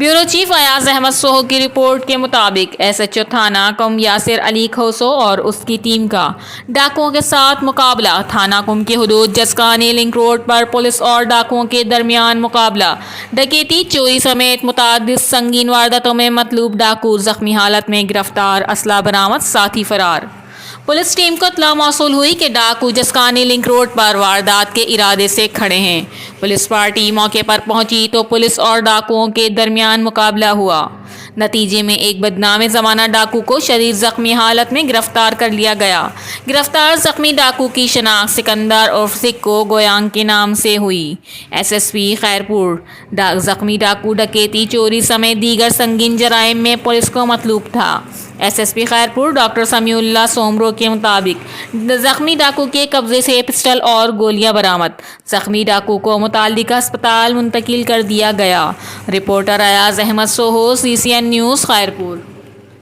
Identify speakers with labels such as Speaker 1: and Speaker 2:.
Speaker 1: Bureau chief Ayaz Ahmed Soho की report के मुताबिक SHO थाना कुम यासिर अली खोसो और उसकी टीम का डाकुओं के साथ मुकाबला। थाना कुम की हुदूद जसकानी लिंक रोड पर पुलिस और डाकुओं के दरमियान मुकाबला। डकैती, चोरी समेत मुतअद्दिद संगीन वारदातों में मतलूब डाकू जख्मी हालत में गिरफ्तार, असला बरामद, साथी फरार। पुलिस टीम को इत्तला मौसूल हुई कि डाकू जसकानी लिंक रोड पर वारदात के इरादे से खड़े हैं। पुलिस पार्टी मौके पर पहुंची तो पुलिस और डाकुओं के दरमियान मुकाबला हुआ। नतीजे में एक बदनाम ज़माना डाकू को शदीद ज़ख्मी हालत में गिरफ्तार कर लिया गया। गिरफ्तार ज़ख्मी डाकू की शनाख्त सिकंदर उर्फ सिक्को गोयांग के नाम से हुई। SSP खैरपुर ज़ख्मी डाकू डकैती, चोरी समेत दीगर संगीन जराइम में पुलिस को मतलूब था। SSP खैरपुर डॉक्टर समीउल्लाह सोमरो के मुताबिक ज़ख्मी डाकू के कब्जे से पिस्टल और गोलियां बरामद। ज़ख्मी डाकू को मुताल्लिका अस्पताल मुंतकिल कर दिया गया। Reporter Ayaz Ahmed Soho, CCN news, Khairpur.